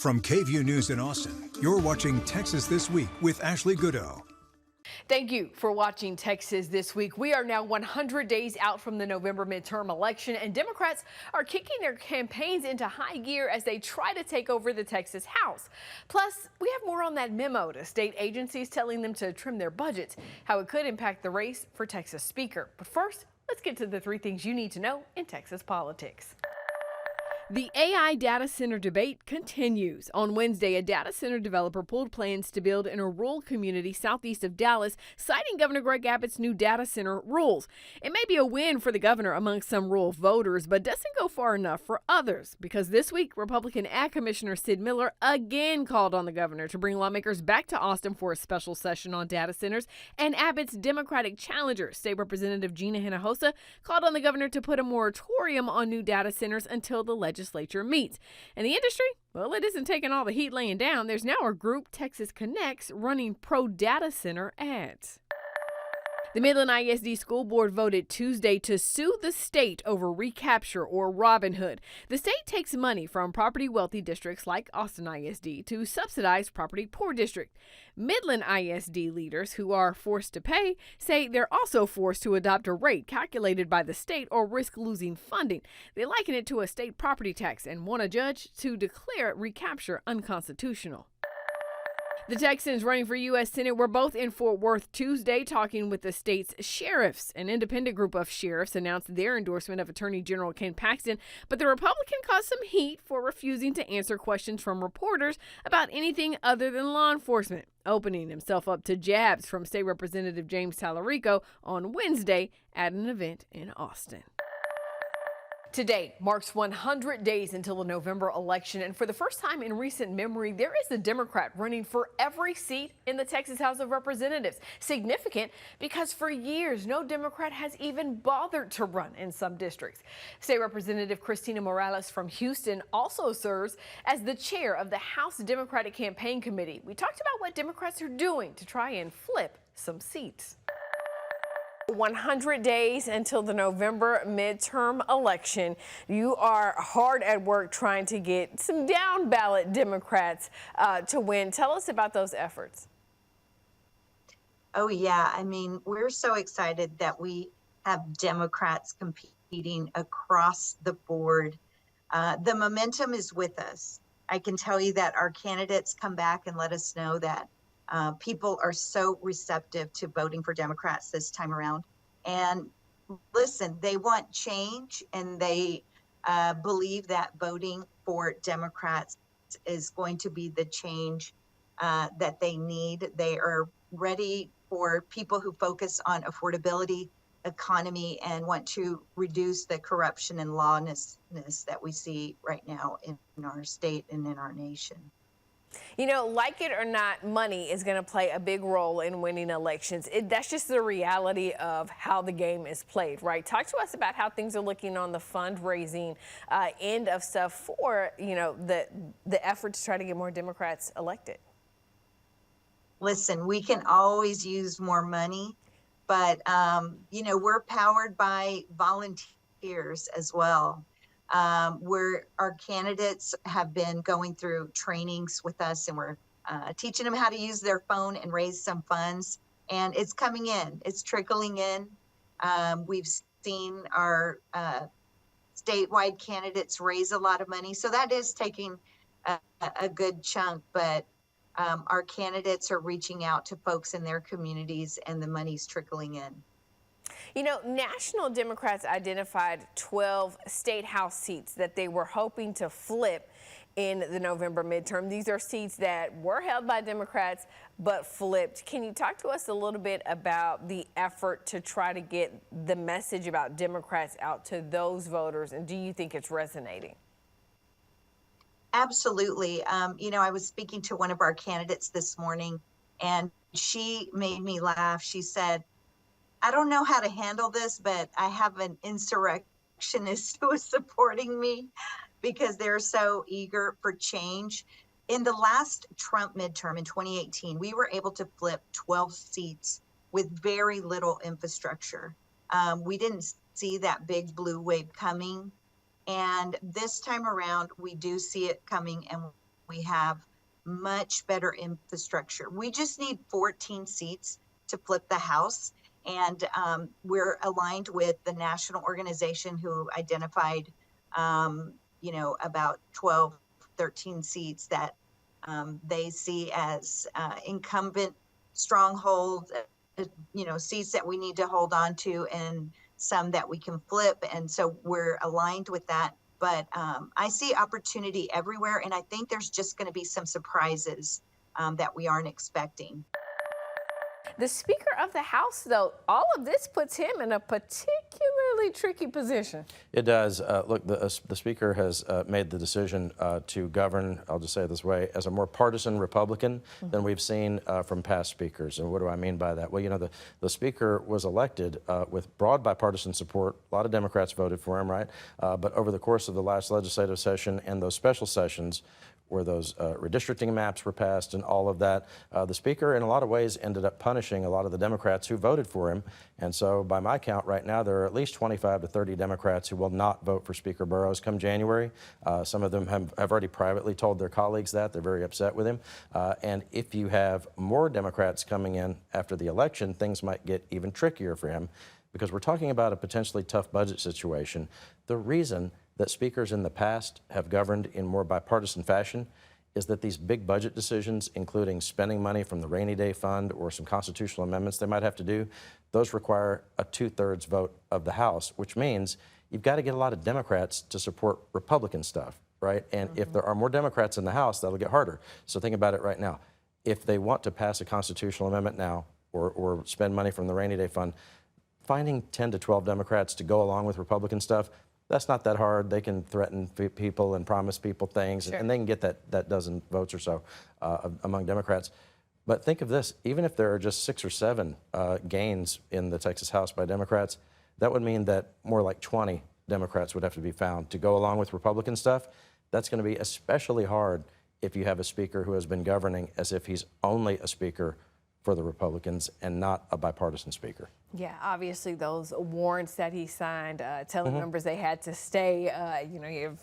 From KVUE News in Austin, you're watching Texas This Week with Ashley Goodo. Thank you for watching Texas This Week. We are now 100 days out from the November midterm election, and Democrats are kicking their campaigns into high gear as they try to take over the Texas House. Plus, we have more on that memo to state agencies telling them to trim their budgets, how it could impact the race for Texas Speaker. But first, let's get to the 3 things you need to know in Texas politics. The AI data center debate continues. On Wednesday, a data center developer pulled plans to build in a rural community southeast of Dallas, citing Governor Greg Abbott's new data center rules. It may be a win for the governor among some rural voters, but doesn't go far enough for others, because this week, Republican Ag Commissioner Sid Miller again called on the governor to bring lawmakers back to Austin for a special session on data centers, and Abbott's Democratic challenger, State Representative Gina Hinojosa, called on the governor to put a moratorium on new data centers until the legislature meets. And the industry, well, it isn't taking all the heat laying down. There's now a group, Texas Connects, running pro-data center ads. The Midland ISD School Board voted Tuesday to sue the state over recapture or Robin Hood. The state takes money from property wealthy districts like Austin ISD to subsidize property poor district. Midland ISD leaders who are forced to pay say they're also forced to adopt a rate calculated by the state or risk losing funding. They liken it to a state property tax and want a judge to declare recapture unconstitutional. The Texans running for U.S. Senate were both in Fort Worth Tuesday talking with the state's sheriffs. An independent group of sheriffs announced their endorsement of Attorney General Ken Paxton, but the Republican caused some heat for refusing to answer questions from reporters about anything other than law enforcement, opening himself up to jabs from State Representative James Tallarico on Wednesday at an event in Austin. Today marks 100 days until the November election, and for the first time in recent memory, there is a Democrat running for every seat in the Texas House of Representatives. Significant because for years, no Democrat has even bothered to run in some districts. State Representative Christina from Houston also serves as the chair of the House Democratic Campaign Committee. We talked about what Democrats are doing to try and flip some seats. 100 days until the November midterm election. You are hard at work trying to get some down ballot Democrats to win. Tell us about those efforts. Oh, yeah. I mean, we're so excited that we have Democrats competing across the board. The momentum is with us. I can tell you that our candidates come back and let us know that people are so receptive to voting for Democrats this time around. And listen, they want change, and they believe that voting for Democrats is going to be the change that they need. They are ready for people who focus on affordability, economy, and want to reduce the corruption and lawlessness that we see right now in our state and in our nation. You know, like it or not, money is going to play a big role in winning elections. That's just the reality of how the game is played, right? Talk to us about how things are looking on the fundraising end of stuff for, you know, the effort to try to get more Democrats elected. Listen, we can always use more money, but, you know, we're powered by volunteers as well. Where our candidates have been going through trainings with us, and we're teaching them how to use their phone and raise some funds. And it's coming in, it's trickling in. We've seen our statewide candidates raise a lot of money. So that is taking a good chunk, but our candidates are reaching out to folks in their communities, and the money's trickling in. You know, National Democrats identified 12 state house seats that they were hoping to flip in the November midterm. These are seats that were held by Democrats but flipped. Can you talk to us a little bit about the effort to try to get the message about Democrats out to those voters, and do you think it's resonating? Absolutely. You know, I was speaking to one of our candidates this morning, and she made me laugh. She said, I don't know how to handle this, but I have an insurrectionist who is supporting me because they're so eager for change. In the last Trump midterm in 2018, we were able to flip 12 seats with very little infrastructure. We didn't see that big blue wave coming. And this time around, we do see it coming, and We have much better infrastructure. We just need 14 seats to flip the House. And we're aligned with the national organization who identified, about 12, 13 seats that they see as incumbent strongholds, seats that we need to hold on to and some that we can flip. And so we're aligned with that. But I see opportunity everywhere. And I think there's just going to be some surprises that we aren't expecting. The Speaker of the House, though, all of this puts him in a particularly tricky position. It does. Look, the Speaker has made the decision to govern, I'll just say it this way, as a more partisan Republican than we've seen from past speakers. And what do I mean by that? Well, the Speaker was elected with broad bipartisan support. A lot of Democrats voted for him, right? But over the course of the last legislative session and those special sessions, where those redistricting maps were passed and all of that, the Speaker in a lot of ways ended up punishing a lot of the Democrats who voted for him. And so by my count right now, there are at least 25 to 30 Democrats who will not vote for Speaker Burrows come January. Some of them have already privately told their colleagues that. They're very upset with him. And if you have more Democrats coming in after the election, things might get even trickier for him, because we're talking about a potentially tough budget situation. The reason that speakers in the past have governed in more bipartisan fashion is that these big budget decisions, including spending money from the rainy day fund or some constitutional amendments they might have to do, those require a 2/3 vote of the House, which means you've got to get a lot of Democrats to support Republican stuff, right? And if there are more Democrats in the House, that'll get harder. So think about it right now. If they want to pass a constitutional amendment now or spend money from the rainy day fund, finding 10 to 12 Democrats to go along with Republican stuff, that's not that hard. They can threaten people and promise people things, and they can get that dozen votes or so among Democrats. But think of this, even if there are just 6 or 7 gains in the Texas House by Democrats, that would mean that more like 20 Democrats would have to be found to go along with Republican stuff. That's going to be especially hard if you have a speaker who has been governing as if he's only a speaker for the Republicans and not a bipartisan speaker. Yeah, obviously those warrants that he signed telling members they had to stay, you have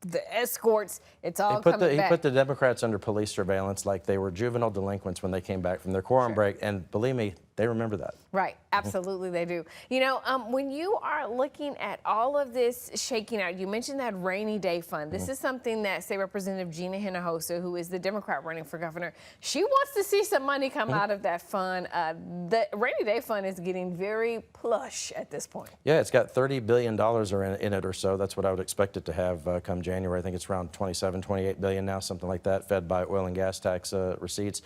the escorts, it's all coming back. He put the Democrats under police surveillance like they were juvenile delinquents when they came back from their quorum break, and believe me, they remember that. Right, absolutely they do. When you are looking at all of this shaking out, you mentioned that rainy day fund. This is something that State Representative Gina Hinojosa, who is the Democrat running for governor, she wants to see some money come out of that fund. The rainy day fund is getting very plush at this point. Yeah, it's got $30 billion in it or so. That's what I would expect it to have come January. I think it's around 27, 28 billion now, something like that, fed by oil and gas tax receipts.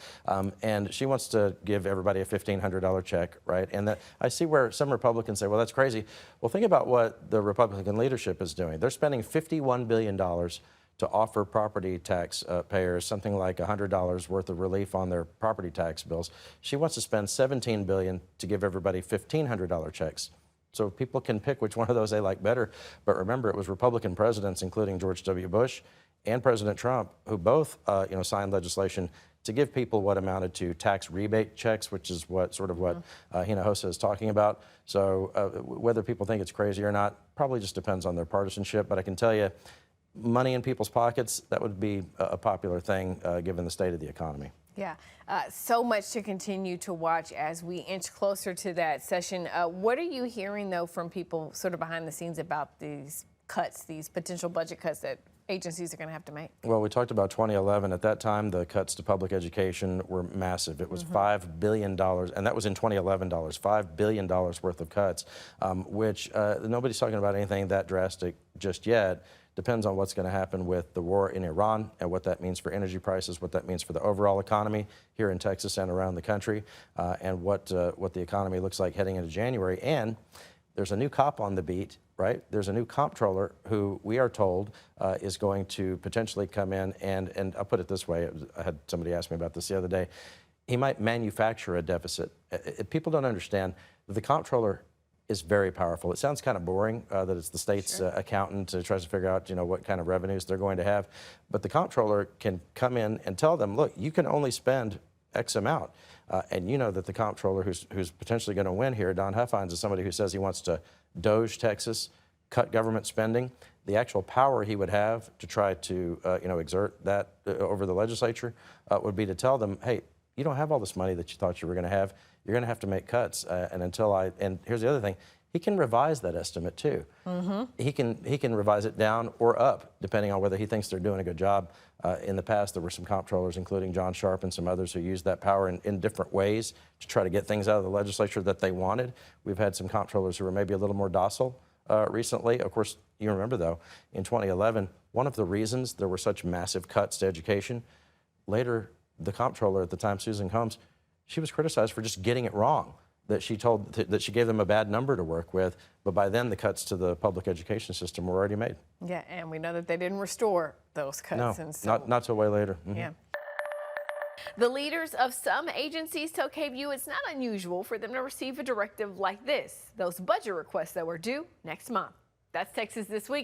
And she wants to give everybody a $1,500 check, right? And that I see where some Republicans say, well, that's crazy. Well, think about what the Republican leadership is doing. They're spending $51 billion to offer property tax payers something like $100 worth of relief on their property tax bills. She wants to spend $17 billion to give everybody $1,500 checks. So people can pick which one of those they like better. But remember, it was Republican presidents, including George W. Bush and President Trump, who both signed legislation to give people what amounted to tax rebate checks, which is what Hinojosa is talking about. So whether people think it's crazy or not probably just depends on their partisanship. But I can tell you, money in people's pockets, that would be a popular thing given the state of the economy. Yeah, so much to continue to watch as we inch closer to that session. What are you hearing, though, from people sort of behind the scenes about these cuts, these potential budget cuts that agencies are going to have to make? Well, we talked about 2011. At that time, the cuts to public education were massive. It was $5 billion, and that was in 2011 dollars, $5 billion worth of cuts, which nobody's talking about anything that drastic just yet. Depends on what's going to happen with the war in Iran and what that means for energy prices, what that means for the overall economy here in Texas and around the country, and what the economy looks like heading into January. And there's a new cop on the beat, right? There's a new comptroller who we are told is going to potentially come in and I'll put it this way. I had somebody ask me about this the other day. He might manufacture a deficit. People don't understand that the comptroller is very powerful. It sounds kind of boring that it's the state's accountant who tries to figure out, what kind of revenues they're going to have. But the comptroller can come in and tell them, look, you can only spend X amount. And you know that the comptroller who's potentially going to win here, Don Huffines, is somebody who says he wants to Doge Texas, cut government spending, the actual power he would have to try to exert that over the legislature would be to tell them, hey, you don't have all this money that you thought you were going to have. You're going to have to make cuts. And here's the other thing. He can revise that estimate too. He can revise it down or up, depending on whether he thinks they're doing a good job. In the past, there were some comptrollers, including John Sharp and some others, who used that power in different ways to try to get things out of the legislature that they wanted. We've had some comptrollers who were maybe a little more docile recently. Of course, you remember, though, in 2011, one of the reasons there were such massive cuts to education, later the comptroller at the time, Susan Combs, she was criticized for just getting it wrong. That she gave them a bad number to work with, but by then the cuts to the public education system were already made. Yeah, and we know that they didn't restore those cuts. No, and so, not till way later. Yeah. The leaders of some agencies tell KVUE it's not unusual for them to receive a directive like this. Those budget requests that were due next month. That's Texas This Week.